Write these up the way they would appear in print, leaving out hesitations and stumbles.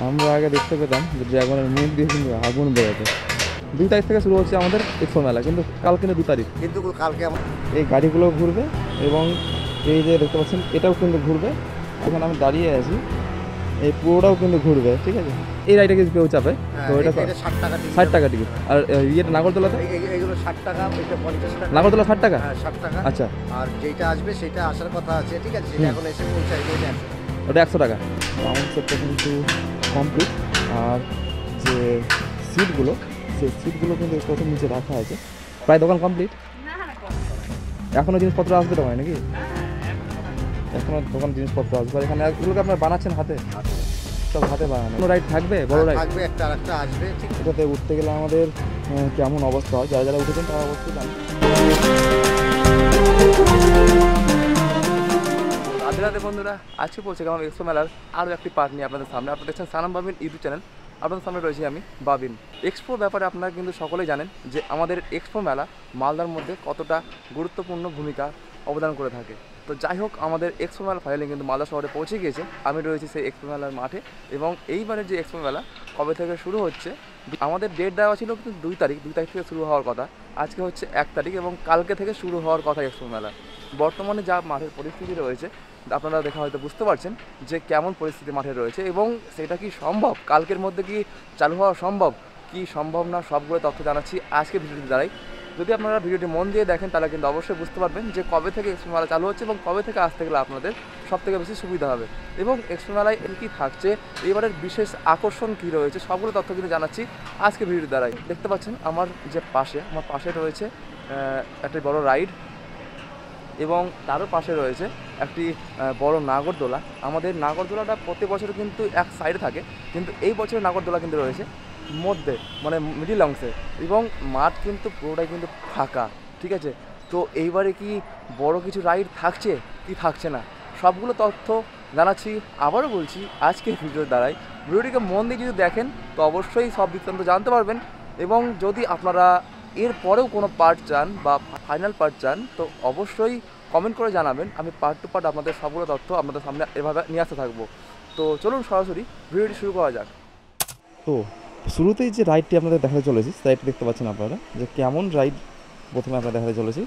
আমরা আগে দেখতে পেতাম যে ড্রাগনের মুখ দিয়ে কিন্তু আগুন বেরোতো। 2 তারিখ থেকে শুরু হচ্ছে আমাদের এক্সপো মেলা, কিন্তু কাল কিন্তু 2 তারিখ। কিন্তু কালকে এই গাড়িগুলো ঘুরবে এবং এই যে দেখতে পাচ্ছেন এটাও কিন্তু ঘুরবে। এখানে আমি দাঁড়িয়ে আছি, এই পুরোটাও কিন্তু ঘুরবে, ঠিক আছে। এই রাইডে কিছু কেউ চাপে তো এটা 60 টাকা টিকিট। আর ইয়েটা নাগরদোলাতে এইগুলো 60 টাকা, এটা 50 টাকা। নাগরদোলা 60 টাকা? হ্যাঁ 60 টাকা। আচ্ছা, আর যেটা আসবে সেটা আসার কথা আছে, ঠিক আছে, সেটা এখন এসে পৌঁছাইবে, ওটা 100 টাকা। রাউন্ড সেটটা কিন্তু কমপ্লিট। আর যে সিটগুলো, সেই সিটগুলো কিন্তু প্রথম নিচে রাখা আছে। প্রায় দোকান কমপ্লিট। এখনও জিনিসপত্র আসবে তো হয় নাকি? এখনও দোকান জিনিসপত্র আসবে। এখানে এগুলোকে আপনারা বানাচ্ছেন হাতে? সব হাতে বানানো। কোনো রাইড থাকবে? বড় রাইড থাকবে, একটা আরেকটা আসবে, ঠিক। এটাতে উঠতে গেলে আমাদের কেমন অবস্থা হয়, যারা যারা উঠেছেন তারা অবশ্যই জানেন। রাধে রাধে বন্ধুরা, আজকে পৌঁছে গেলাম এক্সপো মেলার আরও একটি পার্ট নিয়ে আপনাদের সামনে। আপনারা দেখছেন সানাম বাবিন ইউটিউব চ্যানেল। আপনাদের সামনে রয়েছি আমি বাবিন। এক্সপোর ব্যাপারে আপনারা কিন্তু সকলেই জানেন যে আমাদের এক্সপো মেলা মালদার মধ্যে কতটা গুরুত্বপূর্ণ ভূমিকা অবদান করে থাকে। তো যাই হোক, আমাদের এক্সপো মেলা ফাইনালি কিন্তু মালদা শহরে পৌঁছে গিয়েছে। আমি রয়েছি সেই এক্সপো মেলার মাঠে এবং এইবারের যে এক্সপো মেলা কবে থেকে শুরু হচ্ছে, আমাদের ডেট দেওয়া ছিল কিন্তু 2 তারিখ থেকে শুরু হওয়ার কথা। আজকে হচ্ছে 1 তারিখ এবং কালকে থেকে শুরু হওয়ার কথা এক্সপো মেলা। বর্তমানে যা মাঠের পরিস্থিতি রয়েছে আপনারা দেখা হয়তো বুঝতে পারছেন যে কেমন পরিস্থিতি মাঠে রয়েছে এবং সেটা কি সম্ভব, কালকের মধ্যে কি চালু হওয়া সম্ভব কি সম্ভব না, সবগুলো তথ্য জানাচ্ছি আজকে ভিডিওটি দ্বারাই। যদি আপনারা ভিডিওটি মন দিয়ে দেখেন তাহলে কিন্তু অবশ্যই বুঝতে পারবেন যে কবে থেকে এক্সপো মেলা চালু হচ্ছে এবং কবে থেকে আসতে গেলে আপনাদের সবথেকে বেশি সুবিধা হবে এবং এক্সপো মেলায় কী থাকছে, এবারের বিশেষ আকর্ষণ কী রয়েছে, সবগুলো তথ্য কিন্তু জানাচ্ছি আজকে ভিডিওটি দ্বারাই। দেখতে পাচ্ছেন আমার পাশে রয়েছে একটা বড় রাইড এবং তারও পাশে রয়েছে একটি বড় নাগরদোলা। আমাদের নাগরদোলাটা প্রতি বছর কিন্তু এক সাইডে থাকে, কিন্তু এই বছরের নাগরদোলা কিন্তু রয়েছে মধ্যে, মানে মিডিল অংশে, এবং মাঠ কিন্তু পুরোটাই কিন্তু ফাঁকা, ঠিক আছে। তো এইবারে কি বড় কিছু রাইড থাকছে কি থাকছে না, সবগুলো তথ্য জানাচ্ছি। আবারও বলছি আজকে ভিডিওর দ্বারাই। ভিডিওটিকে মন দিয়ে যদি দেখেন তো অবশ্যই সব বৃত্তান্ত জানতে পারবেন এবং যদি আপনারা এর পরেও কোনো পার্ট চান বা ফাইনাল পার্ট চান তো অবশ্যই কমেন্ট করে জানাবেন। আমি পার্ট টু পার্ট আপনাদের সবগুলো তথ্য আপনাদের সামনে এভাবে নিয়ে আসতে থাকবো। তো চলুন সরাসরি ভিডিওটি শুরু করা যাক। তো শুরুতেই যে রাইডটি আপনাদের দেখাতে চলেছি, রাইডটি দেখতে পাচ্ছেন আপনারা যে কেমন রাইড প্রথমে আপনারা দেখাতে চলেছি।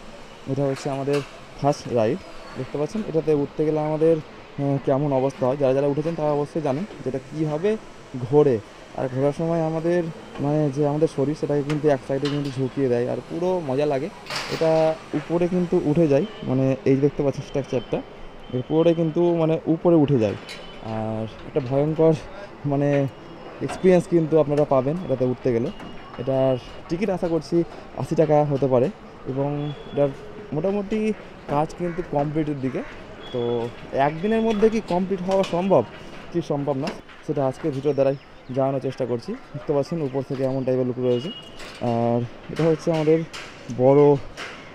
এটা হচ্ছে আমাদের ফার্স্ট রাইড, দেখতে পাচ্ছেন। এটাতে উঠতে গেলে আমাদের কেমন অবস্থা হয়, যারা যারা উঠেছেন তারা অবশ্যই জানেন যেটা কীভাবে ঘোরে। আর ঘোরার সময় আমাদের মানে যে আমাদের শরীর সেটাকে কিন্তু এক সাইডে কিন্তু ঝুঁকিয়ে দেয় আর পুরো মজা লাগে। এটা উপরে কিন্তু উঠে যায়, মানে এই দেখতে পাচ্ছেন স্ট্রাকচারটা, এর পুরোটাই কিন্তু মানে উপরে উঠে যায়। আর একটা ভয়ঙ্কর মানে এক্সপিরিয়েন্স কিন্তু আপনারা পাবেন এটাতে উঠতে গেলে। এটার টিকিট আশা করছি 80 টাকা হতে পারে এবং এটার মোটামুটি কাজ কিন্তু কমপ্লিটের দিকে। তো একদিনের মধ্যে কি কমপ্লিট হওয়া সম্ভব কি সম্ভব না সেটা আজকে ভিডিও দ্বারাই জানানোর চেষ্টা করছি। দেখতে পাচ্ছেন উপর থেকে এমন টাইপের লুক রয়েছে। আর এটা হচ্ছে আমাদের বড়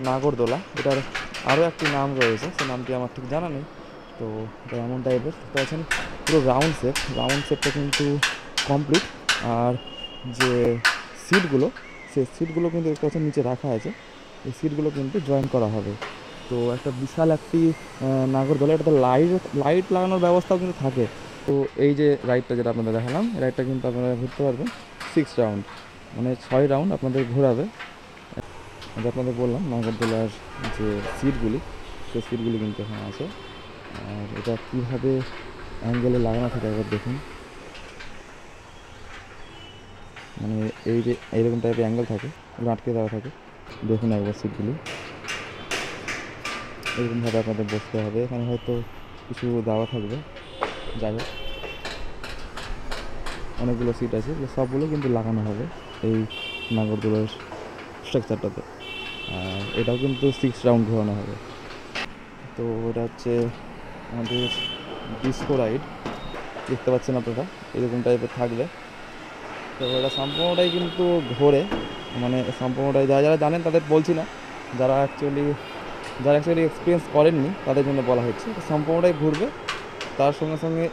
নাগরদোলা, এটার আরও একটি নাম রয়েছে, সে নামটি আমার ঠিক জানা নেই। তো এটা এমন টাইপের দেখতে পাচ্ছেন, পুরো রাউন্ড শেপটা কিন্তু কমপ্লিট। আর যে সিটগুলো, সেই সিটগুলো কিন্তু দেখতে পাচ্ছেন নিচে রাখা আছে, এই সিটগুলো কিন্তু জয়েন করা হবে। তো একটা বিশাল একটি নাগরদোলা, এটাতে লাইট লাগানোর ব্যবস্থাও কিন্তু থাকে। তো এই যে রাইডটা যেটা আপনাদের দেখালাম, রাইডটা কিন্তু আপনারা ঘুরতে পারবেন 6 রাউন্ড, মানে 6 রাউন্ড আপনাদের ঘোরাবে। যে আপনাদের বললাম নাগরদোলার যে সিটগুলি, সেই সিটগুলি কিন্তু এখানে আছে। আর এটা কীভাবে অ্যাঙ্গেলে লাগানো থাকে একবার দেখুন, মানে এই যে এইরকম টাইপের অ্যাঙ্গেল থাকে, আটকে দেওয়া থাকে, দেখুন একবার সিটগুলি এরকমভাবে আপনাদের বসতে হবে। এখানে হয়তো কিছু দেওয়া থাকবে, যাই হোক অনেকগুলো সিট আছে, সবগুলো কিন্তু লাগানো হবে এই নাগরদোলার স্ট্রাকচারটাতে। আর এটাও কিন্তু 6 রাউন্ড ঘোরানো হবে। তো এটা হচ্ছে আমাদের ডিস্কো রাইড, দেখতে পাচ্ছেন আপনারা এরকম টাইপের থাকবে। তো এটা সম্পূর্ণটাই কিন্তু ঘোরে, মানে সম্পূর্ণটাই যারা যারা জানেন তাদের বলছি না, যারা অ্যাকচুয়ালি এক্সপিরিয়েন্স করেননি তাদের জন্য বলা হচ্ছে। সম্পূর্ণটাই ঘুরবে, তার সঙ্গে সঙ্গে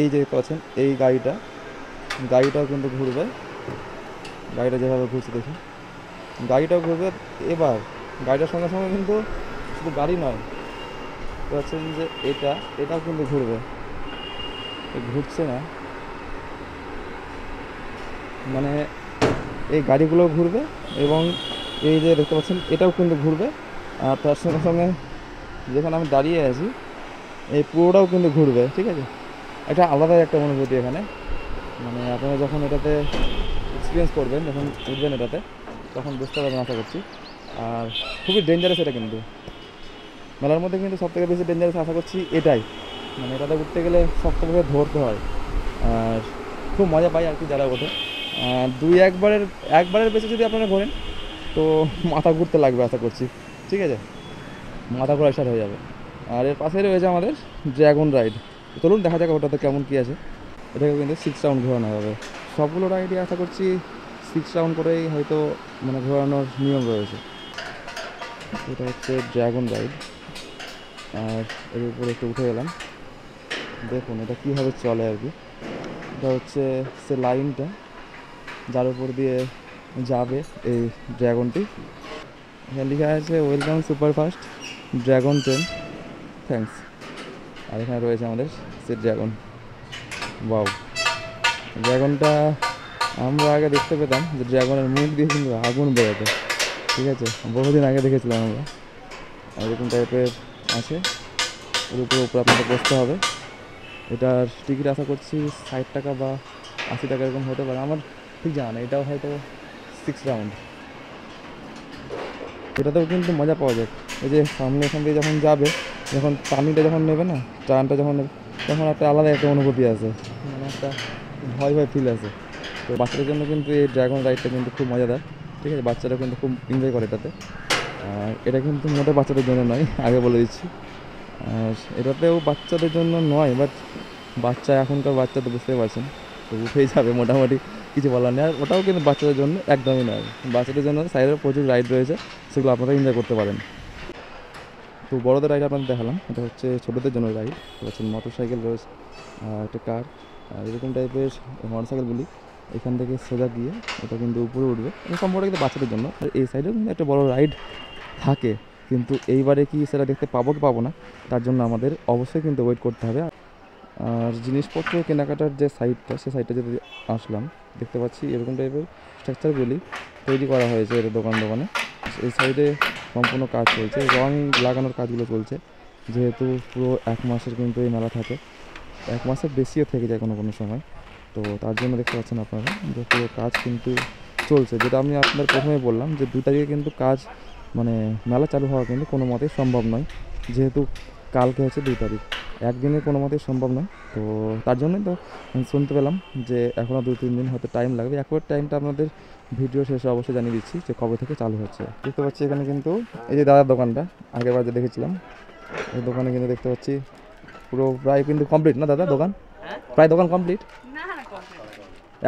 এই যে দেখতে পাচ্ছেন এই গাড়িটাও কিন্তু ঘুরবে। গাড়িটা যেভাবে ঘুরছে দেখুন, গাড়িটাও ঘুরবে। এবার গাড়িটার সঙ্গে সঙ্গে কিন্তু শুধু গাড়ি নয়, দেখতে পাচ্ছেন যে এটাও কিন্তু ঘুরবে, ঘুরছে না মানে এই গাড়িগুলো ঘুরবে এবং এই যে দেখতে পাচ্ছেন এটাও কিন্তু ঘুরবে, আর তার সঙ্গে সঙ্গে যেখানে আমি দাঁড়িয়ে আছি এই পুরোটাও কিন্তু ঘুরবে। ঠিক আছে, এটা আলাদাই একটা অনুভূতি এখানে। মানে আপনারা যখন এটাতে এক্সপিরিয়েন্স করবেন, যখন উঠবেন এটাতে, তখন বুঝতে পারবেন আশা করছি। আর খুবই ডেঞ্জারাস এটা কিন্তু, মেলার মধ্যে কিন্তু সবথেকে বেশি ডেঞ্জারাস আশা করছি এটাই। মানে এটাতে উঠতে গেলে শক্তভাবে ধরতে হয়, আর খুব মজা পাই আর কি যারা ওঠে। একবারের বেশি যদি আপনারা ঘোরেন তো মাথা ঘুরতে লাগবে আশা করছি। ঠিক আছে, মাথা ঘোরা স্টার্ট হয়ে যাবে। আর এর পাশে রয়েছে আমাদের ড্রাগন রাইড। চলুন দেখা যাক ওটাতে কেমন কী আছে। এটাকে কিন্তু 6 রাউন্ড ঘোরানো হবে। সবগুলো রাইডই আশা করছি 6 রাউন্ড করেই হয়তো মানে ঘোরানোর নিয়ম রয়েছে। এটা হচ্ছে ড্রাগন রাইড, আর এর উপরে একটু উঠে গেলাম। দেখুন এটা কীভাবে চলে আর কি। এটা হচ্ছে সে লাইনটা যার উপর দিয়ে যাবে এই ড্রাগনটি। এখানে লেখা আছে welcome superfast dragon train, thanks. আর এখানে রয়েছে আমাদের সে ড্রাগন। বাউ, ড্রাগনটা আমরা আগে দেখতে পেতাম যে ড্রাগনের মুখ দিয়ে কিন্তু আগুন বেরোতো। ঠিক আছে, বহুদিন আগে দেখেছিলাম আমরা। এরকম টাইপের আছে, এর উপরে আপনাকে বসতে হবে। এটার টিকিট আশা করছি 60 টাকা বা 80 টাকা এরকম হতে পারে, আমার ঠিক জানা নেই। এটাও হয়তো 6 রাউন্ড। এটাতেও কিন্তু মজা পাওয়া যায়। এই যে সামনে এখান দিয়ে যখন যাবে, যখন টানিটা যখন নেবে না, টানটা যখন নেবে, তখন একটা আলাদা একটা অনুভূতি আছে, মানে একটা ভয় ভয় ফিল আছে। তো বাচ্চাদের জন্য কিন্তু এই ড্রাগন রাইডটা কিন্তু খুব মজাদার। ঠিক আছে, বাচ্চারা কিন্তু খুব এনজয় করে এটাতে। আর এটা কিন্তু মোটে বাচ্চাদের জন্য নয়, আগে বলে দিচ্ছি। আর এটাতেও বাচ্চাদের জন্য নয়, বাট এখনকার বাচ্চা তো বুঝতেই পারছেন, তো উঠেই যাবে মোটামুটি, কিছু বলার নেই। আর ওটাও কিন্তু বাচ্চাদের জন্য একদমই নয়। বাচ্চাদের জন্য সাইডে প্রচুর রাইড রয়েছে, সেগুলো আপনারা এনজয় করতে পারেন। তো বড়দের রাইড আপনাদের দেখালাম, এটা হচ্ছে ছোটোদের জন্য রাইড। হচ্ছে মোটর সাইকেল রয়েছে, একটা কার, আর এরকম টাইপের মোটর সাইকেলগুলি এখান থেকে সোজা গিয়ে এটা কিন্তু উপরে উঠবে। সম্পূর্ণ কিন্তু বাচ্চাদের জন্য। আর এই সাইডেও কিন্তু একটা বড় রাইড থাকে, কিন্তু এইবারে কি সেটা দেখতে পাবো কি পাবো না, তার জন্য আমাদের অবশ্যই কিন্তু ওয়েট করতে হবে। আর জিনিসপত্র কেনাকাটার যে সাইডটা, সে সাইডটা যদি আসলাম, দেখতে পাচ্ছি এরকম টাইপের স্ট্রাকচারগুলি তৈরি করা হয়েছে এর দোকানে। এই সাইডে সম্পূর্ণ কাজ চলছে, রং লাগানোর কাজগুলো চলছে। যেহেতু পুরো 1 মাসের কিন্তু এই মেলা থাকে, 1 মাসের বেশিও থেকে যায় কোনো কোনো সময়। তো তার জন্য দেখতে পাচ্ছেন আপনারা যে পুরো কাজ কিন্তু চলছে। যেটা আমি আপনাদের প্রথমে বললাম যে 2 তারিখে কিন্তু কাজ, মানে মেলা চালু হওয়া কিন্তু কোনো মতেই সম্ভব নয়। যেহেতু কালকে হচ্ছে 2 তারিখ, একদিনে কোনো মতেই সম্ভব নয়। তো তার জন্যই তো শুনতে পেলাম যে এখনও 2-3 দিন হয়তো টাইম লাগবে। একবার টাইমটা আপনাদের ভিডিও শেষে অবশ্যই জানিয়ে দিচ্ছি যে কবে থেকে চালু হচ্ছে। দেখতে পাচ্ছি এখানে কিন্তু এই যে দাদার দোকানটা আগেরবার যে দেখেছিলাম, এই দোকানে কিন্তু দেখতে পাচ্ছি পুরো প্রায় কিন্তু কমপ্লিট না দাদা দোকান? প্রায় দোকান কমপ্লিট?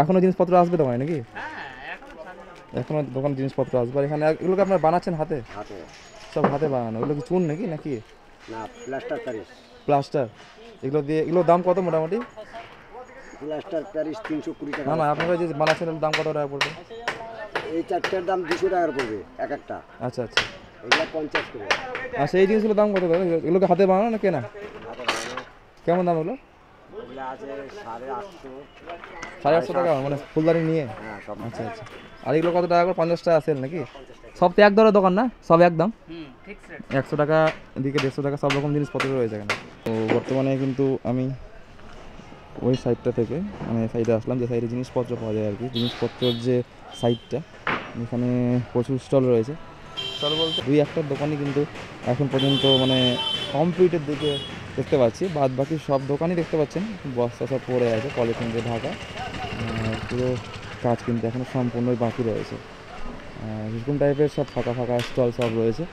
এখনও জিনিসপত্র আসবে দোকানে নাকি? এখনও দোকান জিনিসপত্র আসবে। আর এখানে এগুলোকে আপনারা বানাচ্ছেন হাতে? সব হাতে বানানো। এগুলো কি চুন নাকি নাকি না, প্লাস্টার প্যারিস। প্লাস্টার? এগুলোর দাম কত মোটামুটি? প্লাস্টার প্যারিস 320 টাকা। না না, আপনারা যে বানাচ্ছেন এর দাম কত টাকা পড়বে? এই চারটার দাম 200 টাকা পড়বে এক একটা। আচ্ছা আচ্ছা। এগুলো 50 করে। আচ্ছা, এই জিনিসগুলোর দাম কত দাদা? এগুলোকে হাতে বানানো না কেনা? কেমন দাম এগুলো? ওগুলো আছে 850। 850 টাকা মানে ফুলদানি নিয়ে? হ্যাঁ, সব। আচ্ছা আচ্ছা। আর এগুলো কত টাকা করে? 50 টাকা সেল নাকি? সব তো এক দরের দোকান না, সব একদম 100 টাকা, এদিকে 150 টাকা, সব রকম জিনিসপত্র রয়েছে এখানে। তো বর্তমানে কিন্তু আমি ওই সাইডটা থেকে মানে সাইডে আসলাম, যে সাইডে জিনিসপত্র পাওয়া যায় আর কি। জিনিসপত্রের যে সাইডটা, এখানে প্রচুর স্টল রয়েছে। স্টল বলতে 2-1টার দোকানই কিন্তু এখন পর্যন্ত মানে কমপ্লিটের দিকে দেখতে পাচ্ছি। বাদ বাকি সব দোকানই দেখতে পাচ্ছেন বস্তা সব পড়ে আছে, পলিথিন দিয়ে ঢাকা। পুরো কাজ কিন্তু এখনও সম্পূর্ণই বাকি রয়েছে। এরকম টাইপের সব ফাঁকা ফাঁকা স্টল সব রয়েছে।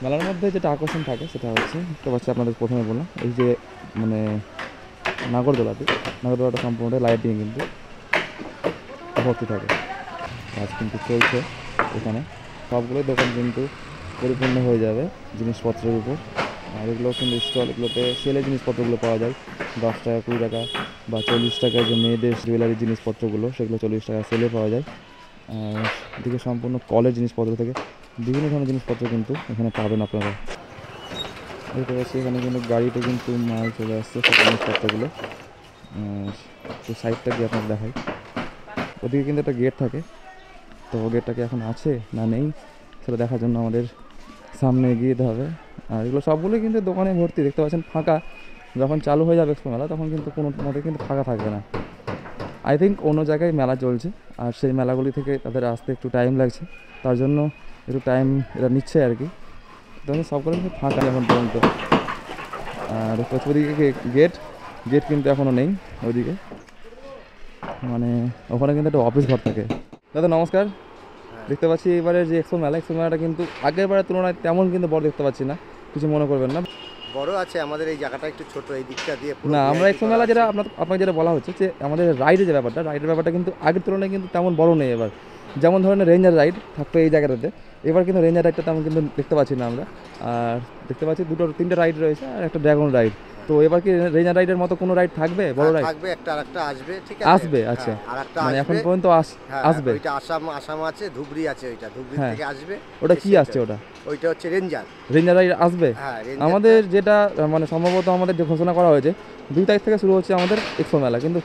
মেলার মধ্যে যেটা আকর্ষণ থাকে সেটা হচ্ছে, দেখতে পাচ্ছি আপনাদের প্রথমে বললাম, এই যে মানে নাগরদোলাটা সম্পূর্ণ লাইট দিয়ে কিন্তু ভর্তি থাকে। কাজ কিন্তু চলছে এখানে, সবগুলোই দোকান কিন্তু পরিপূর্ণ হয়ে যাবে জিনিসপত্রের উপর। আর এগুলো কিন্তু স্টল, এগুলোতে সেলের জিনিসপত্রগুলো পাওয়া যায় 10 টাকা, 20 টাকা বা 40 টাকায়। যে মেয়েদের জুয়েলারি জিনিসপত্রগুলো, সেগুলো 40 টাকা সেলে পাওয়া যায়। আর এদিকে সম্পূর্ণ কলের জিনিসপত্র থেকে বিভিন্ন ধরনের জিনিসপত্র কিন্তু এখানে পাবেন আপনারা। দেখতে পাচ্ছি এখানে কিন্তু গাড়িতে কিন্তু মাল চলে আসছে সব জিনিসপত্রগুলো। তো সাইডটা দিয়ে আপনাকে দেখাই, ওদিকে কিন্তু একটা গেট থাকে, তো গেটটা কি এখন আছে না নেই সেটা দেখার জন্য আমাদের সামনে এগিয়ে যেতে হবে। আর এগুলো সবগুলোই কিন্তু দোকানে ভর্তি, দেখতে পাচ্ছেন ফাঁকা। যখন চালু হয়ে যাবে এক্সপো মেলা তখন কিন্তু কোনো মতে কিন্তু ফাঁকা থাকবে না। আই থিঙ্ক অন্য জায়গায় মেলা চলছে, আর সেই মেলাগুলি থেকে তাদের আসতে একটু টাইম লাগছে, তার জন্য একটু টাইম এরা নিচ্ছে আর কি। তখন সবগুলো কিন্তু ফাঁকা এখন পর্যন্ত। আর ওদিকে গেট গেট কিন্তু এখনও নেই ওইদিকে, মানে ওখানে কিন্তু একটা অফিস ঘর থাকে। দাদা নমস্কার। দেখতে পাচ্ছি এবারে যে এক্সপো মেলাটা কিন্তু আগের বারের তুলনায় তেমন কিন্তু বড় দেখতে পাচ্ছি না, কিছু মনে করবেন না। বড় আছে, আমাদের এই জায়গাটা একটু ছোট, এই দিকটা দিয়ে পুরো না, আমরা VIP এক্সপো করা মেলা যেটা আছে। আপনাকে যেটা বলা হচ্ছে যে আমাদের রাইডের ব্যাপারটা কিন্তু আগের তুলনায় কিন্তু তেমন বড় নেই এবার। যেমন ধরনের রেঞ্জার রাইড থাকতো এই জায়গাটাতে, এবার কিন্তু রেঞ্জার রাইডটা তেমন কিন্তু দেখতে পাচ্ছি না আমরা। আর দেখতে পাচ্ছি তিনটে রাইড রয়েছে আর একটা ড্রাগন রাইড। তো এবার কি রেঞ্জার রাইডের মতো কোনো রাইড থাকবে, বড় রাইড থাকবে, আরেকটা আসবে, ঠিক আছে। আসবে? আচ্ছা, আরেকটা মানে এখন আসবে। পর্যন্ত আসবে। ওইটা আসাম আছে, ধুবড়ি আছে, ওইটা ধুবড়ি হ্যাঁ। থেকে আসবে। ওটা কি আসছে? ওইটা হচ্ছে রেঞ্জার। রেঞ্জার রাইড আসবে। হ্যাঁ, আমাদের যেটা মানে সম্ভবত আমাদের যে ঘোষণা করা হয়েছে 2 তারিখ থেকে শুরু হচ্ছে আমাদের এক্সপো মেলা, কিন্তু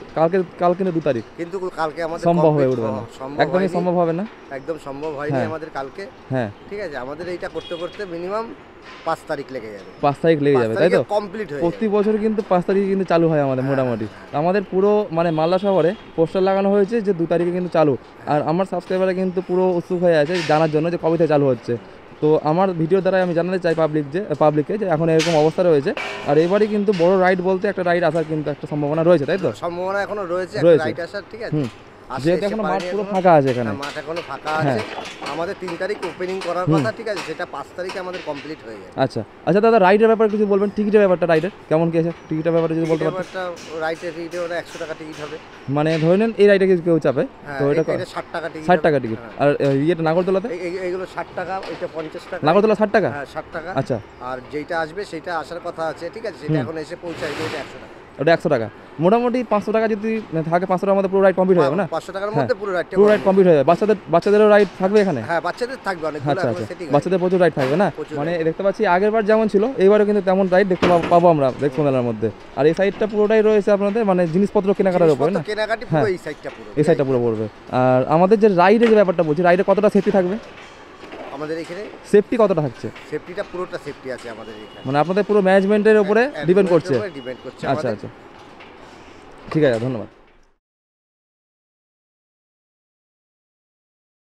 কাল কিন্তু 2 তারিখ কিন্তু কালকে আমাদের সম্ভব হয়ে complete উঠবে না, একদমই হয়নি। সম্ভব হবে না। একদম সম্ভব হয়নি হ্যাঁ। আমাদের কালকে, হ্যাঁ, ঠিক আছে। আমাদের এইটা করতে করতে মিনিমাম 5 তারিখ লেগে যাবে। 5 তারিখ লেগে যাবে, তাই তো? কমপ্লিট হয়ে প্রতি বছর কিন্তু 5 তারিখে কিন্তু চালু হয় আমাদের মোটামুটি। আমাদের পুরো মানে মালদা শহরে পোস্টার লাগানো হয়েছে যে 2 তারিখে কিন্তু চালু। আর আমার সাবস্ক্রাইবাররা কিন্তু পুরো উৎসুক হয়ে আছে জানার জন্য যে কবে থেকে চালু হচ্ছে। তো আমার ভিডিও দ্বারা আমি জানাতে চাই পাবলিককে যে এখন এরকম অবস্থা রয়েছে। আর এবারই কিন্তু বড় রাইড বলতে একটা রাইড আসার কিন্তু একটা সম্ভাবনা রয়েছে, তাই তো? সম্ভাবনা এখনো রয়েছে রয়েছে। রাইড আসার, ঠিক আছে। হুম। আসে, যেহেতু এসে এখনো মাঠ পারেনি পুরো এখনো। ফাঁকা আছে এখানে। হ্যাঁ, মাঠ এখনো ফাঁকা হ্যাঁ। আছে। আমাদের 3 তারিখ ওপেনিং করার কথা, ঠিক আছে। সেটা 5 তারিখে আমাদের কমপ্লিট হয়ে যাবে। আচ্ছা আচ্ছা দাদা, রাইডের ব্যাপারে কিছু বলবেন, টিকিটের ব্যাপারটা রাইডের কেমন কি আছে, টিকিটের ব্যাপারে যদি বলতে পারতেন। রাইটের টিকিটে ওটা 100 টাকা টিকিট হবে। মানে ধরে নেন এই রাইডে কেউ চাপে হ্যাঁ, তো এটা এটা 60 টাকা টিকিট। 60 টাকা টিকিট। আর ইয়েটা নাগরদোলাতে? এগুলো 60 টাকা, এটা 50 টাকা। নাগরদোলা 60 টাকা? হ্যাঁ, 60 টাকা। আচ্ছা। আর যেটা আসবে সেটা আসার কথা আছে, ঠিক আছে। সেটা এখন এসে পৌঁছায়, এটা 100 টাকা। ওটা 100 টাকা। মোটামুটি 500 টাকা যদি থাকে, 500 টাকার মধ্যে পুরো রাইড কমপ্লিট হয়ে যাবে না? 500 টাকার হ্যাঁ, মধ্যে পুরো রাইডটা পুরো রাইড কমপ্লিট হয়ে যাবে। বাচ্চাদেরও রাইড থাকবে এখানে? হ্যাঁ, বাচ্চাদের থাকবে অনেকগুলো, আচ্ছা এখন আচ্ছা, সেটিং বাচ্চাদের প্রচুর রাইড থাকবে না? প্রচুর মানে দেখতে পাচ্ছি আগের বার যেমন ছিল এইবারও কিন্তু তেমন রাইড দেখতে পাবো আমরা এক্সপো মেলার মধ্যে। আর এই সাইডটা পুরোটাই রয়েছে আপনাদের মানে জিনিসপত্র কেনাকাটার উপরে না? কেনাকাটি হ্যাঁ। পুরো এই সাইডটা পুরো। এই সাইডটা পুরো পড়বে। আর আমাদের যে রাইডের যে ব্যাপারটা বলছি, রাইডে কতটা সেফটি থাকবে? আমাদের এখানে সেফটি কতটা থাকছে? সেফটিটা পুরোটা সেফটি আছে আমাদের এখানে। মানে আপনাদের পুরো ম্যানেজমেন্টের উপরে ডিপেন্ড করছে? ডিপেন্ড করছে আচ্ছা আমাদের। আচ্ছা, ঠিক আছে, ধন্যবাদ।